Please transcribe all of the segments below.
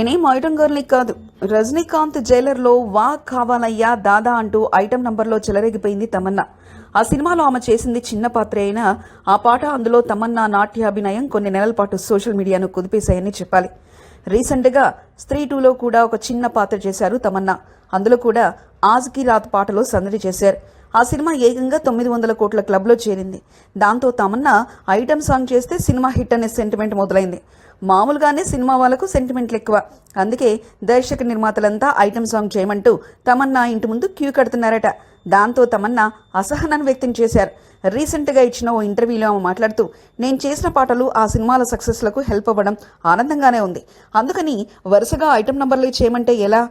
నేనేం ఐటమ్ గర్ల్ని కాదు. రజనీకాంత్ జైలర్లో వా కావాలయ్యా దాదా అంటూ ఐటమ్ నంబర్లో చెలరేగిపోయింది తమన్నా. ఆ సినిమాలో ఆమె చేసింది చిన్న పాత్ర అయినా ఆ పాట, అందులో తమన్నా నాట్యాభినయం కొన్ని నెలల పాటు సోషల్ మీడియాను కుదిపేశాయని చెప్పాలి. రీసెంట్గా స్త్రీ 2లో కూడా ఒక చిన్న పాత్ర చేశారు తమన్నా. అందులో కూడా ఆజ్కి రాత్ పాటలో సందడి చేశారు. ఆ సినిమా ఏకంగా 900 కోట్ల క్లబ్లో చేరింది. దాంతో తమన్నా ఐటమ్ సాంగ్ చేస్తే సినిమా హిట్ అనే సెంటిమెంట్ మొదలైంది. మామూలుగానే సినిమా వాళ్ళకు సెంటిమెంట్లు ఎక్కువ. అందుకే దర్శక నిర్మాతలంతా ఐటమ్ సాంగ్ చేయమంటూ తమన్నా ఇంటి ముందు క్యూ కడుతున్నారట. దాంతో తమన్నా అసహనాన్ని వ్యక్తం చేశారు. రీసెంట్గా ఇచ్చిన ఓ ఇంటర్వ్యూలో ఆమె మాట్లాడుతూ, నేను చేసిన పాటలు ఆ సినిమాల సక్సెస్లకు హెల్ప్ అవ్వడం ఆనందంగానే ఉంది. అందుకని వరుసగా ఐటమ్ నంబర్లు చేయమంటే ఎలా?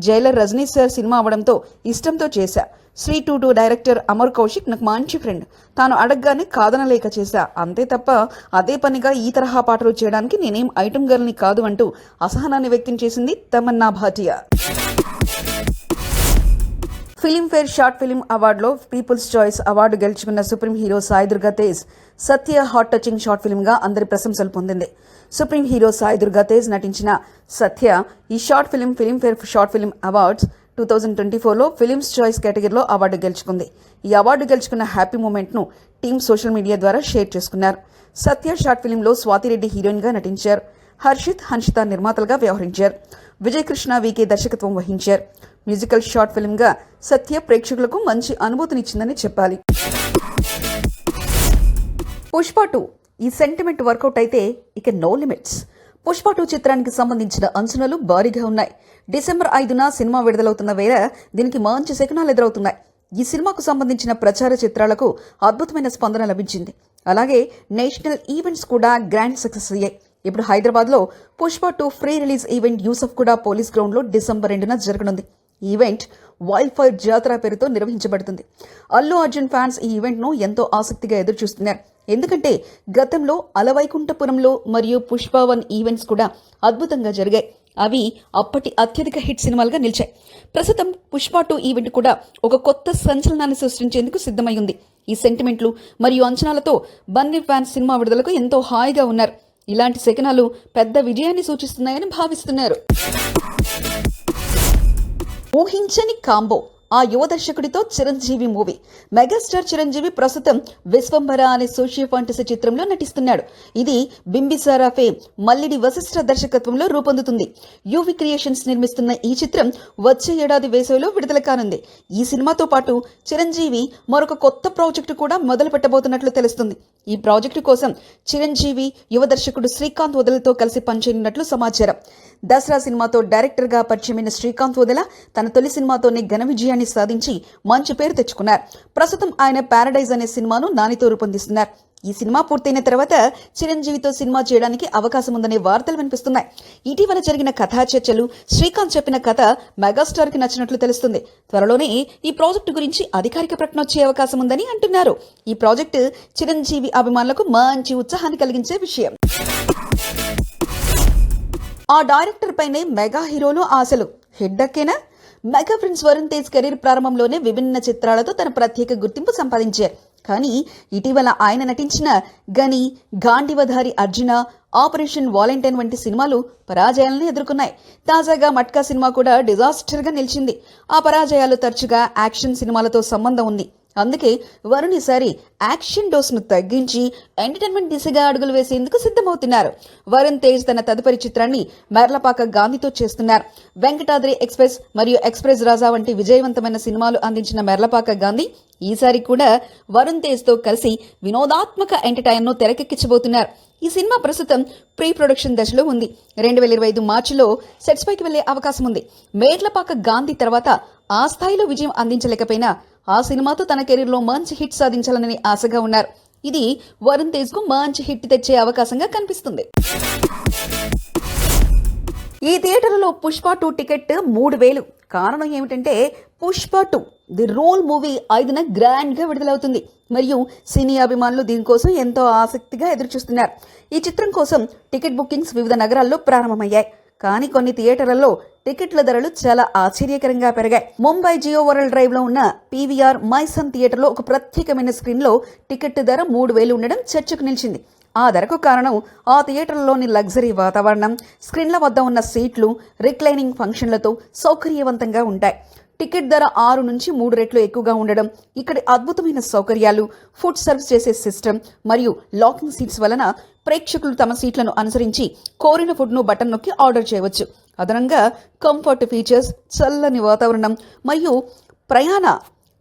జైలర్ రజనీ సార్ సినిమా అవ్వడంతో ఇష్టంతో చేశా. శ్రీ 2 డైరెక్టర్ అమర్ కౌశిక్ నాకు మంచి ఫ్రెండ్. తాను అడగగానే కాదనలేక చేశా, అంతే తప్ప అదే పనిగా ఈ తరహా పాటలు చేయడానికి నేనేం ఐటమ్ గర్ల్ని కాదు అంటూ అసహనాన్ని వ్యక్తం చేసింది Tamannaah Bhatia. Filmfare short film అవార్డులో పీపుల్స్ చాయిస్ అవార్డు గెలుచుకున్న supreme hero Sai Durga Tej Satya heart touching short ఫిల్మ్గా అందరి ప్రశంసలు పొందింది. సుప్రీం హీరో సాయి దుర్గా తేజ్ నటించిన సత్య ఈ short film Filmfare short film awards 2024లో ఫిలిమ్స్ చాయిస్ కేటగిరీలో అవార్డు గెలుచుకుంది. ఈ అవార్డు గెలుచుకున్న హ్యాపీ మూమెంట్ను టీమ్ సోషల్ మీడియా ద్వారా షేర్ చేసుకున్నారు. సత్య షార్ట్ ఫిలింలో స్వాతిరెడ్డి హీరోయిన్గా నటించారు. హర్షిత్, హన్షిత నిర్మాతలుగా వ్యవహరించారు. విజయ్ కృష్ణ వికే దర్శకత్వం వహించారు. మ్యూజికల్ షార్ట్ ఫిల్మ్గా సత్య ప్రేక్షకులకు మంచి అనుభూతినిచ్చిందని చెప్పాలి. పుష్ప 2 ఈ సెంటిమెంట్ వర్కౌట్ అయితే ఇక నో లిమిట్స్. పుష్ప 2 చిత్రానికి సంబంధించిన అంచనాలు భారీగా ఉన్నాయి. డిసెంబర్ 5న సినిమా విడుదలవుతున్న వేళ దీనికి మంచి శకునాలు ఎదురవుతున్నాయి. ఈ సినిమాకు సంబంధించిన ప్రచార చిత్రాలకు అద్భుతమైన స్పందన లభించింది. అలాగే నేషనల్ ఈవెంట్స్ కూడా గ్రాండ్ సక్సెస్ అయ్యాయి. ఇప్పుడు హైదరాబాద్లో Pushpa 2 pre release event Yousufguda police గ్రౌండ్లో డిసెంబర్ 2న జరగనుంది. ఈ ఈవెంట్ వైల్డ్ ఫైర్ జాతర పేరుతో నిర్వహించబడుతుంది. అల్లు అర్జున్ ఫ్యాన్స్ ఈ ఈవెంట్ను ఎంతో ఆసక్తిగా ఎదురుచూస్తున్నారు. ఎందుకంటే గతంలో అలవైకుంఠపురంలో మరియు పుష్ప 1 ఈవెంట్స్ కూడా అద్భుతంగా జరిగాయి. అవి అప్పటి అత్యధిక హిట్ సినిమాలుగా నిలిచాయి. ప్రస్తుతం పుష్ప 2 ఈవెంట్ కూడా ఒక కొత్త సంచలనాన్ని సృష్టించేందుకు సిద్ధమై ఉంది. ఈ సెంటిమెంట్లు మరియు అంచనాలతో బన్నీ ఫ్యాన్స్ సినిమా విడుదలకు ఎంతో హాయిగా ఉన్నారు. ఇలాంటి శకనాలు పెద్ద విజయాన్ని సూచిస్తున్నాయని భావిస్తున్నారు. ఊహించని కాంబో ఆ యువ దర్శకుడితో చిరంజీవి మూవీ. మెగాస్టార్ చిరంజీవి ప్రస్తుతం విశ్వంభర అనే సోషియో ఫాంటసీ చిత్రంలో నటిస్తున్నాడు. ఇది బింబిసారా ఫేమ్ మల్లిడి వశిష్ఠ దర్శకత్వంలో రూపొందుతుంది. యూవి క్రియేషన్స్ నిర్మిస్తున్న ఈ చిత్రం వచ్చే ఏడాది వేసవిలో విడుదల కానుంది. ఈ సినిమాతో పాటు చిరంజీవి మరొక కొత్త ప్రాజెక్టు కూడా మొదలు పెట్టబోతున్నట్లు తెలుస్తుంది. ఈ ప్రాజెక్టు కోసం చిరంజీవి యువ దర్శకుడు శ్రీకాంత్ వదలతో కలిసి పనిచేయనున్నట్లు సమాచారం. దసరా సినిమాతో డైరెక్టర్గా పరిచయమైన శ్రీకాంత్ వదల తన తొలి సినిమాతోనే ఘన విజయాన్ని సాధించి మంచి పేరు తెచ్చుకున్నారు. ప్రస్తుతం ఆయన ప్యారడైజ్ అనే సినిమాను నానితో రూపొందిస్తున్నారు. ఈ సినిమా పూర్తయిన తర్వాత చిరంజీవితో సినిమా చేయడానికి అవకాశం ఉందనే వార్తలు వినిపిస్తున్నాయి. ఇటీవల జరిగిన కథా చర్చలు శ్రీకాంత్ చెప్పిన కథ మెగాస్టార్కి నచ్చినట్లు తెలుస్తుంది. త్వరలోనే ఈ ప్రాజెక్టు గురించి అధికారిక ప్రకటన వచ్చే అవకాశం ఉందని అంటున్నారు. ఈ ప్రాజెక్టు చిరంజీవి అభిమానులకు మంచి ఉత్సాహాన్ని కలిగించే విషయం. ఆ డైరెక్టర్ పైనే మెగా హీరోలు ఆశలు. హిట్ దక్కేనా? Mega prince Varun Tej career ప్రారంభంలోనే విభిన్న చిత్రాలతో తన ప్రత్యేక గుర్తింపు సంపాదించారు. కానీ ఇటీవల ఆయన నటించిన గని, గాంధీవధారి అర్జున, ఆపరేషన్ వాలంటైన్ వంటి సినిమాలు పరాజయాలను ఎదుర్కొన్నాయి. తాజాగా మట్కా సినిమా కూడా డిజాస్టర్గా నిలిచింది. ఆ పరాజయాలు తరచుగా యాక్షన్ సినిమాలతో సంబంధం ఉంది. అందుకే వరుణ్ ఈసారి యాక్షన్ డోస్ను తగ్గించి ఎంటర్టైన్మెంట్ దిశగా అడుగులు వేసేందుకు సిద్ధమవుతున్నారు. వరుణ్ తేజ్ తన తదుపరి చిత్రాన్ని మెర్లపాక గాంధీతో చేస్తున్నారు. వెంకటాద్రి ఎక్స్ప్రెస్ మరియు ఎక్స్ప్రెస్ రాజా వంటి విజయవంతమైన సినిమాలు అందించిన మెర్లపాక గాంధీ ఈసారి కూడా వరుణ్ తేజ్తో కలిసి వినోదాత్మక ఎంటర్టైన్ను తెరకెక్కించబోతున్నారు. ఈ సినిమా ప్రస్తుతం ప్రీ ప్రొడక్షన్ దశలో ఉంది. 2025 మార్చిలో సెట్స్ పైకి వెళ్లే అవకాశం ఉంది. మేర్లపాక గాంధీ తర్వాత ఆ స్థాయిలో విజయం అందించలేకపోయినా ఆ సినిమాతో తన కెరీర్లో మంచి హిట్ సాధించాలని ఆశగా ఉన్నారు. ఇది వరుణ్ తేజ్కు మంచి హిట్ తెచ్చే అవకాశంగా కనిపిస్తుంది. ఈ థియేటర్లో పుష్ప 2 టికెట్ 3000. కారణం ఏమిటంటే పుష్ప 2 ది రోల్ మూవీ 5న గ్రాండ్గా విడుదలవుతుంది. మరియు సినీ అభిమానులు దీనికోసం ఎంతో ఆసక్తిగా ఎదురుచూస్తున్నారు. ఈ చిత్రం కోసం టికెట్ బుకింగ్స్ వివిధ నగరాల్లో ప్రారంభమయ్యాయి. కానీ కొన్ని థియేటర్లలో టికెట్ల ధరలు చాలా ఆశ్చర్యకరంగా పెరిగాయి. ముంబై జియో వరల్డ్ డ్రైవ్లో ఉన్న పీవీఆర్ మైసన్ థియేటర్లో ఒక ప్రత్యేకమైన స్క్రీన్లో టికెట్ ధర 3000 ఉండడం చర్చకు నిలిచింది. ఆ ధరకు కారణం ఆ థియేటర్లోని లగ్జరీ వాతావరణం, స్క్రీన్ల వద్ద ఉన్న సీట్లు రిక్లైనింగ్ ఫంక్షన్లతో సౌకర్యవంతంగా ఉంటాయి. టికెట్ ధర 6 నుంచి 3 రెట్లు ఎక్కువగా ఉండడం, ఇక్కడి అద్భుతమైన సౌకర్యాలు, ఫుడ్ సర్వ్ చేసే సిస్టమ్ మరియు లాకింగ్ సీట్స్ వలన ప్రేక్షకులు తమ సీట్లను అనుసరించి కోరిన ఫుడ్ను బటన్ నొక్కి ఆర్డర్ చేయవచ్చు. అదనంగా కంఫర్ట్ ఫీచర్స్, చల్లని వాతావరణం మరియు ప్రయాణ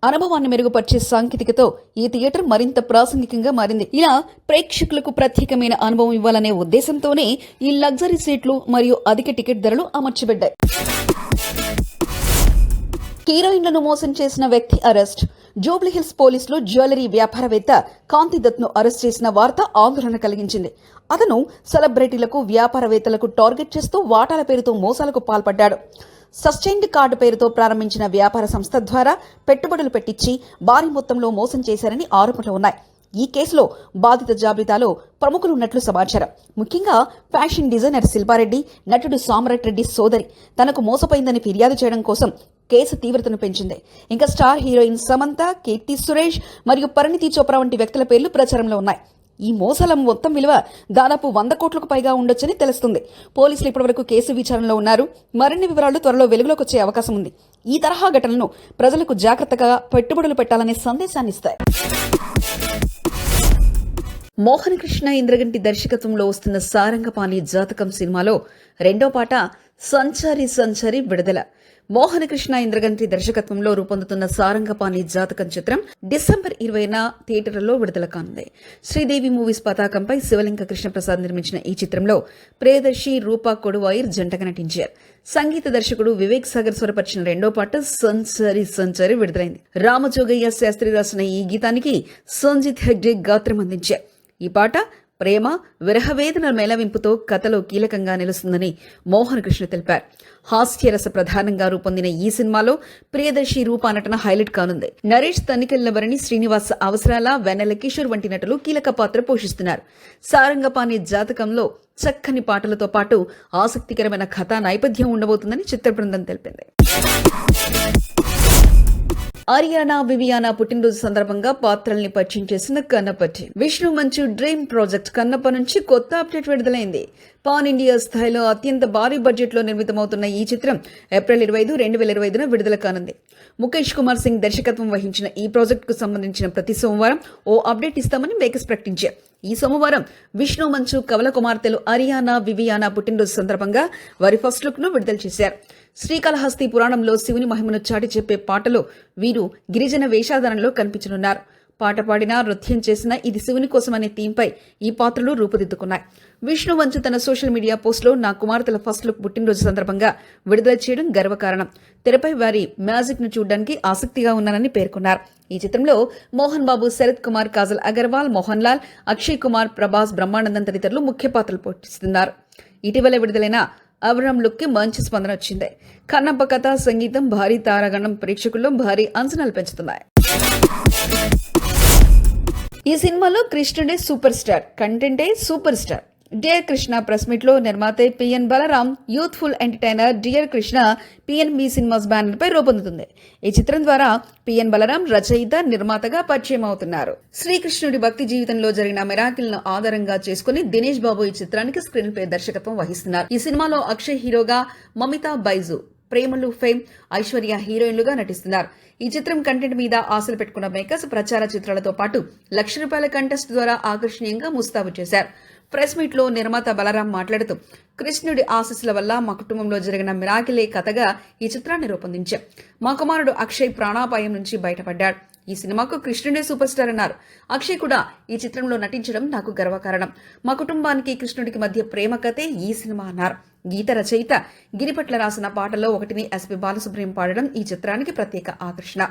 అనుభవాన్ని మెరుగుపరిచే సాంకేతికతో ఈ థియేటర్ మరింత ప్రాసంగికంగా మారింది. ఇలా ప్రేక్షకులకు ప్రత్యేకమైన అనుభవం ఇవ్వాలనే ఉద్దేశంతోనే ఈ లగ్జరీ సీట్లు మరియు అధిక టికెట్ ధరలు అమర్చబడ్డాయి. హీరోయిన్లను మోసం చేసిన వ్యక్తి అరెస్ట్. జూబ్లీహిల్స్ పోలీసులు జ్యువెలరీ వ్యాపారవేత్త కాంతి దత్ను అరెస్ట్ చేసిన వార్త ఆందోళన కలిగించింది. అతను సెలబ్రిటీలకు, వ్యాపారవేత్తలకు టార్గెట్ చేస్తూ వాటాల పేరుతో మోసాలకు పాల్పడ్డాడు. సస్టైన్డ్ కార్డు పేరుతో ప్రారంభించిన వ్యాపార సంస్థ ద్వారా పెట్టుబడులు పెట్టించి భారీ మొత్తంలో మోసం చేశారని ఆరోపణలు ఉన్నాయి. ఈ కేసులో బాధిత జాబితాలో ప్రముఖులున్నట్లు సమాచారం. ముఖ్యంగా ఫ్యాషన్ డిజైనర్ శిల్పారెడ్డి, నటుడు సామ్రాట్ రెడ్డి సోదరి తనకు మోసపోయిందని ఫిర్యాదు చేయడం కోసం కేసు తీవ్రతను పెంచింది. ఇంకా స్టార్ హీరోయిన్ సమంత, కీర్తి సురేష్ మరియు పరిణితి చోప్రా వంటి వ్యక్తుల పేర్లు ప్రచారంలో ఉన్నాయి. ఈ మోసాల మొత్తం విలువ దాదాపు 100 కోట్లకు పైగా ఉండొచ్చని తెలుస్తుంది. పోలీసులు ఇప్పటివరకు కేసు విచారణలో ఉన్నారు. మరిన్ని వివరాలు త్వరలో వెలుగులోకి వచ్చే అవకాశం ఉంది. ఈ తరహా ఘటనలు ప్రజలకు జాగ్రత్తగా పెట్టుబడులు పెట్టాలనే సందేశాన్ని ఇస్తాయి. మోహన్ కృష్ణ ఇంద్రగంటి దర్శకత్వంలో వస్తున్న సారంగపాణి జాతకం సినిమాలో రెండో పాట సంచారి సంచారి విడుదల. మోహన కృష్ణ ఇంద్రగంటి దర్శకత్వంలో రూపొందుతున్న సారంగపాణి జాతకం చిత్రం డిసెంబర్ 20న థియేటర్లలో విడుదల కానుంది. శ్రీదేవి మూవీస్ పతాకంపై శివలింగ కృష్ణప్రసాద్ నిర్మించిన ఈ చిత్రంలో ప్రియదర్శి, రూపా కొడువాయిర్ జంటగా నటించారు. సంగీత దర్శకుడు వివేక్ సాగర్ స్వరపరిచిన రెండో పాట సంచారి సంచారి విడుదలైంది. రామజోగయ్య శాస్త్రి రాసిన ఈ గీతానికి సంజిత్ హెగ్డే గాత్రం అందించారు. ఈ పాట ప్రేమ, విరహవేదన మేళవింపుతో కథలో కీలకంగా నిలుస్తుందని మోహన్ కృష్ణ తెలిపారు. హాస్యరస ప్రధానంగా రూపొందిన ఈ సినిమాలో ప్రియదర్శి, రూపా నటన హైలైట్ కానుంది. నరేష్, తనికెళ్లవరణి, శ్రీనివాస్ అవసరాల, వెన్నెల కిషోర్ వంటి నటులు కీలక పాత్ర పోషిస్తున్నారు. సారంగపాణి జాతకంలో చక్కని పాటలతో పాటు ఆసక్తికరమైన కథా నేపథ్యం ఉండబోతుందని చిత్ర బృందం తెలిపింది. ఆరియానా, వివియానా పుట్టినరోజు సందర్భంగా పాత్రల్ని పరిచయం చేసిన కన్నప్పటి. విష్ణు మంచు డ్రీమ్ ప్రాజెక్ట్ కన్నప్ప నుంచి కొత్త అప్డేట్ విడుదలైంది. పాన్ ఇండియా స్థాయిలో అత్యంత భారీ బడ్జెట్లో నిర్మితమవుతున్న ఈ చిత్రం ఏప్రిల్ 25, 2025న విడుదల కానుంది. ముఖేష్ కుమార్ సింగ్ దర్శకత్వం వహించిన ఈ ప్రాజెక్టుకు సంబంధించిన ప్రతి సోమవారం ఓ అప్డేట్ ఇస్తామని మేకర్స్ ప్రకటించారు. ఈ సోమవారం విష్ణు మంచు కవల కుమార్తెలు ఆరియానా, వివియానా పుట్టినరోజు సందర్భంగా వారి ఫస్ట్ లుక్ ను విడుదల చేశారు. శ్రీకాళహస్తి పురాణంలో శివుని మహిమను చాటి చెప్పే పాటలో వీరు గిరిజన వేషాధారణలో కనిపించనున్నారు. పాట పాడినా, నృత్యం చేసినా ఇది శివుని కోసం అనే థీమ్పై ఈ పాత్రలు రూపుదిద్దుకున్నాయి. విష్ణు వంచు తన సోషల్ మీడియా పోస్టులో నా కుమార్తెల ఫస్ట్ లుక్ పుట్టినరోజు సందర్భంగా విడుదల చేయడం గర్వకారణం. తెరపై వారి మ్యాజిక్ ను చూడడానికి ఆసక్తిగా ఉన్నానని పేర్కొన్నారు. ఈ చిత్రంలో మోహన్ బాబు, శరత్ కుమార్, కాజల్ అగర్వాల్, మోహన్ లాల్, అక్షయ్ కుమార్, ప్రభాస్, బ్రహ్మానందన్ తదితరులు ముఖ్య పాత్రలు పోషిస్తున్నారు. ఇటీవల విడుదలైన అవరం లుక్ కి మంచి స్పందన వచ్చింది. కన్నప్ప కథ, సంగీతం, భారీ తారాగణం ప్రేక్షకుల్లో భారీ అంచనాలు పెంచుతున్నాయి. ఈ సినిమాలో కృష్ణుడే సూపర్ స్టార్, కంటెంటే super star. Dear Krishna press meet లో నిర్మాత PN Balaram, youthful entertainer dear Krishna PNB cinemas banner పై రూపొందుతుంది. ఈ చిత్రం ద్వారా పిఎన్ బలరాం రచయిత, నిర్మాతగా పరిచయం అవుతున్నారు. శ్రీకృష్ణుడి భక్తి జీవితంలో జరిగిన మిరాకిల్ ను ఆధారంగా చేసుకుని దినేష్ బాబు ఈ చిత్రానికి స్క్రీన్ ప్లే దర్శకత్వం వహిస్తున్నారు. ఈ సినిమాలో అక్షయ్ హీరోగా, మమితా బైజు, ప్రేమలు ఫేమ్, ఐశ్వర్య హీరోయిన్లుగా నటిస్తున్నారు. ఈ చిత్రం కంటెంట్ మీద ఆశలు పెట్టుకున్న మేకర్స్ ప్రచార చిత్రాలతో పాటు ₹1,00,000 కంటెస్ట్ ద్వారా ఆకర్షణీయంగా ముస్తాబు చేశారు. ప్రెస్ మీట్ లో నిర్మాత బలరాం మాట్లాడుతూ, కృష్ణుడి ఆశీస్సుల వల్ల మా కుటుంబంలో జరిగిన మిరాకిలే కథగా ఈ చిత్రాన్ని రూపొందించాం. మా కుమారుడు అక్షయ్ ప్రాణాపాయం నుంచి బయటపడ్డాడు. ఈ సినిమాకు కృష్ణుడే సూపర్ స్టార్ అన్నారు. అక్షయ్ కూడా ఈ చిత్రంలో నటించడం నాకు గర్వకారణం. మా కుటుంబానికి కృష్ణుడికి మధ్య ప్రేమ కథే ఈ సినిమా అన్నారు. గీత రచయిత గిరిపట్ల రాసిన పాటల్లో ఒకటిని ఎస్పి బాలసుబ్రహ్మణ్యం పాడడం ఈ చిత్రానికి ప్రత్యేక ఆకర్షణ.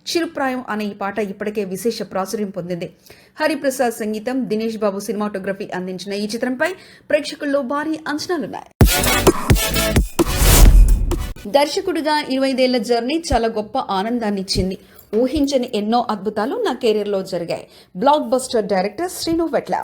చిరుప్రాయం అనే ఈ పాట ఇప్పటికే విశేష ప్రాచుర్యం పొందింది. హరిప్రసాద్ సంగీతం, దినేష్ బాబు సినిమాటోగ్రఫీ అందించిన ఈ చిత్రంపై ప్రేక్షకుల్లో భారీ అంచనాలున్నాయి. దర్శకుడిగా 25 ఏళ్ల జర్నీ చాలా గొప్ప ఆనందాన్నిచ్చింది. ఊహించని ఎన్నో అద్భుతాలు నా కెరీర్లో జరిగాయి. Block buster director Srinu వెట్ల.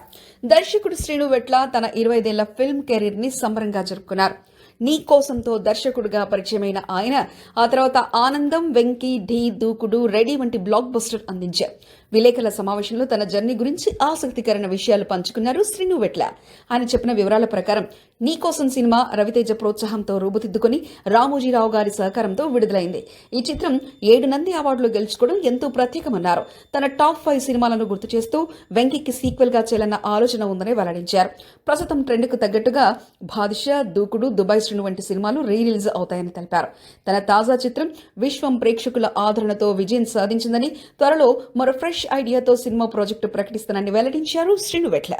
దర్శకుడు శ్రీను వెట్ల తన 25 ఏళ్ల ఫిల్మ్ కెరీర్ ని సంబరంగా జరుపుకున్నారు. నీ కోసంతో దర్శకుడిగా పరిచయమైన ఆయన ఆ తర్వాత ఆనందం, వెంకీ, ఢీ, దూకుడు, రెడీ వంటి బ్లాక్ బస్టర్ అందించారు. విలేకరుల సమావేశంలో తన జర్నీ గురించి ఆసక్తికరమైన విషయాలు పంచుకున్నారు శ్రీను వెట్ల. ఆయన చెప్పిన వివరాల ప్రకారం నీకోసం సినిమా రవితేజ ప్రోత్సాహంతో రూపుదిద్దుకుని రామోజీరావు గారి సహకారంతో విడుదలైంది. ఈ చిత్రం 7 నంది అవార్డులు గెలుచుకోవడం ఎంతో ప్రత్యేకమన్నారు. తన టాప్ 5 సినిమాలను గుర్తు చేస్తూ వెంకీకి సీక్వెల్ గా చేయాలన్న ఆలోచన ఉందని వెల్లడించారు. ప్రస్తుతం ట్రెండ్ కు తగ్గట్టుగా బాద్షా, దూకుడు, దుబాయ్ శ్రీను వంటి సినిమాలు రిలీజ్ అవుతాయని తెలిపారు. తన తాజా చిత్రం విశ్వం ప్రేక్షకుల ఆదరణతో విజయం సాధించిందని, త్వరలో మరో ఫ్రెష్ ఐడియాతో సినిమా ప్రాజెక్టు ప్రకటిస్తానని వెల్లడించారు శ్రీను వెట్ల.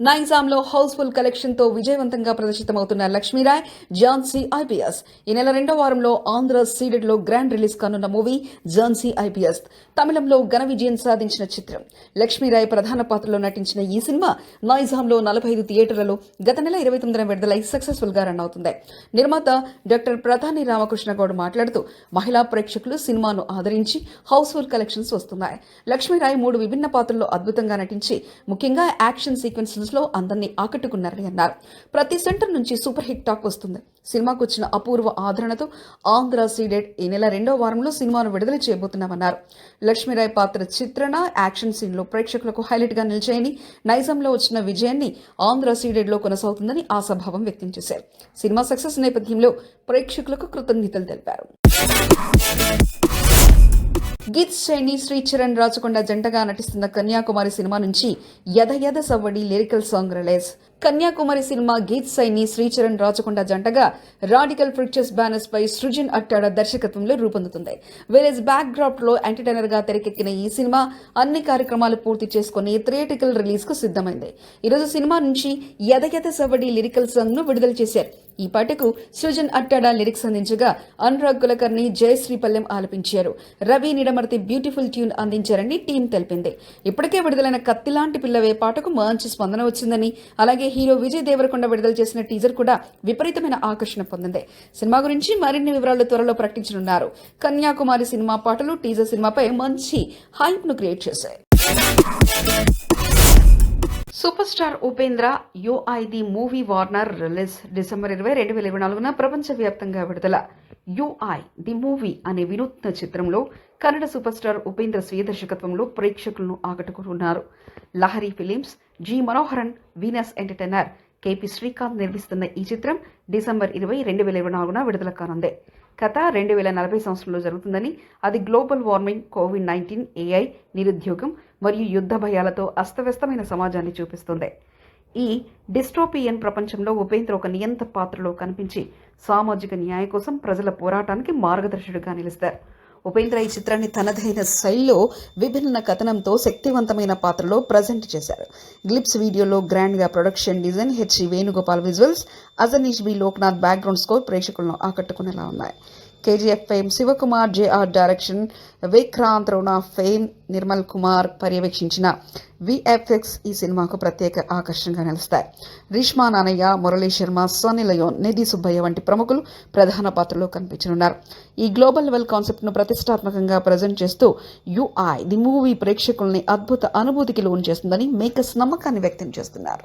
నైజాంలో హౌస్ఫుల్ కలెక్షన్ తో విజయవంతంగా ప్రదర్శితమవుతున్న లక్ష్మీరాయ్ ఝాన్సీ ఐపీఎస్ ఈ నెల 2వ వారంలో ఆంధ్ర సీడెడ్ లో గ్రాండ్ రిలీజ్ కానున్న మూవీ ఝాన్సీ ఐపీఎస్ తమిళంలో ఘన విజయం సాధించిన చిత్రం. లక్ష్మీరాయ్ ప్రధాన పాత్రలో నటించిన ఈ సినిమా నైజాంలో 45 థియేటర్లలో గత నెల 29న విడుదలై సక్సెస్ఫుల్ గా రన్ అవుతుంది. నిర్మాత డాక్టర్ ప్రధాని రామకృష్ణ గౌడ్ మాట్లాడుతూ మహిళా ప్రేక్షకులు సినిమాను ఆదరించి హౌస్ఫుల్ కలెక్షన్స్ వస్తున్నాయి. లక్ష్మీరాయ్ 3 విభిన్న పాత్రల్లో అద్భుతంగా నటించి ముఖ్యంగా యాక్షన్ సీక్వెన్సెస్ లో అందరినీ ఆకట్టుకున్నారని అన్నారు. ప్రతి సెంటర్ నుంచి సూపర్ హిట్ టాక్ వస్తుంది. సినిమాకు వచ్చిన అపూర్వ ఆదరణతో ఆంధ్ర సీడెడ్ ఈ నెల 2వ వారంలో సినిమాను విడుదల చేయబోతున్నామన్నారు. లక్ష్మీరాయ్ పాత్ర చిత్రణ, యాక్షన్ సీన్లు ప్రేక్షకులకు హైలైట్ గా నిలిచాయని, నైజాంలో వచ్చిన విజయాన్ని ఆంధ్ర సీడెడ్ లో కొనసాగుతుందని ఆశాభావం వ్యక్తం చేశారు. సినిమా సక్సెస్ నేపథ్యంలో ప్రేక్షకులకు కృతజ్ఞతలు తెలిపారు. గీత్ శైని, శ్రీచరణ్ రాచకొండ జంటగా నటిస్తున్న కన్యాకుమారి సినిమా నుంచి యద యద సవ్వడి lyrical song release. Kanyakumari cinema Geeth Saini, Sricharan Rachakonda జంటగా రాడికల్ పిక్చర్స్ బ్యానర్స్ పై సృజన్ అట్టాడ దర్శకత్వంలో రూపొందుతుంది. వేరేజ్ బ్యాక్ డ్రాప్ లో ఎంటర్టైనర్ గా తెరకెక్కిన ఈ సినిమా అన్ని కార్యక్రమాలు పూర్తి చేసుకుని థియేట్రికల్ రిలీజ్ కు సిద్ధమైంది. ఈరోజు సినిమా నుంచి యద యద సవ్వడి లిరికల్ సాంగ్ ను విడుదల చేశారు. ఈ పాటకు సృజన్ అట్టాడ లిరిక్స్ అందించగా అనురాగ్ కులకర్ణి, జయశ్రీ పల్లెం ఆలపించారు. రవి నిడమర్తి బ్యూటిఫుల్ ట్యూన్ అందించారని టీం తెలిపింది. ఇప్పటికే విడుదలైన కత్తిలాంటి పిల్లవే పాటకు మంచి స్పందన వచ్చిందని, అలాగే హీరో విజయ్ దేవరకొండ విడుదల చేసిన టీజర్ కూడా విపరీతమైన ఆకర్షణ పొందింది. సినిమా గురించి మరిన్ని వివరాలు త్వరలో ప్రకటించనున్నారు. కన్యాకుమారి సినిమా పాటలు టీజర్ సినిమాపై మంచి హైప్ ను క్రియేట్ చేశాయి. Super star Upendra UI the movie Warner release. December 20, 2024న ప్రపంచవ్యాప్తంగా విడుదల. యుఐ ది మూవీ అనే వినూత్న చిత్రంలో కన్నడ సూపర్ స్టార్ ఉపేంద్ర స్వీయ దర్శకత్వంలో ప్రేక్షకులను ఆకట్టుకున్నారు. Lahari films, G Manoharan, Venus entertainer, KP Srikanth నిర్మిస్తున్న ఈ చిత్రం డిసెంబర్ 20, 2024న విడుదల కానుంది. కథ 2040 సంవత్సరంలో జరుగుతుందని, అది గ్లోబల్ వార్మింగ్, కోవిడ్-19, ఏఐ, నిరుద్యోగం మరియు యుద్ధ భయాలతో అస్తవ్యస్తమైన సమాజాన్ని చూపిస్తుంది. ఈ డిస్టోపియన్ ప్రపంచంలో ఉపేంద్ర ఒక నియంత పాత్రలో కనిపించి సామాజిక న్యాయం కోసం ప్రజల పోరాటానికి మార్గదర్శకుడిగా నిలుస్తారు. ఉపేంద్ర ఈ చిత్రాన్ని తనదైన శైలిలో విభిన్న కథనంతో శక్తివంతమైన పాత్రలో ప్రజెంట్ చేశారు. గ్లిప్స్ వీడియోలో గ్రాండ్ గా production design, H Venugopal visuals, Ajaneesh B Loknath background score ప్రేక్షకులను ఆకట్టుకునేలా ఉన్నాయి. KGF fame Shivakumar JR direction, Vikrant Rona fame Nirmal Kumar పర్యవేక్షించిన విఎఫ్ఎక్స్ ఈ సినిమాకు ప్రత్యేక ఆకర్షణగా నిలుస్తాయి. రిష్మా నానయ్య, మురళీ శర్మ, సోనీ లయోన్, నిధి సుబ్బయ్య వంటి ప్రముఖులు ప్రధాన పాత్రలో కనిపించనున్నారు. ఈ గ్లోబల్ లెవెల్ కాన్సెప్ట్ ను ప్రతిష్టాత్మకంగా ప్రజెంట్ చేస్తూ యుఐ ది మూవీ ప్రేక్షకుల్ని అద్భుత అనుభూతికి లోను చేస్తుందని మేకర్స్ నమ్మకాన్ని వ్యక్తం చేస్తున్నారు.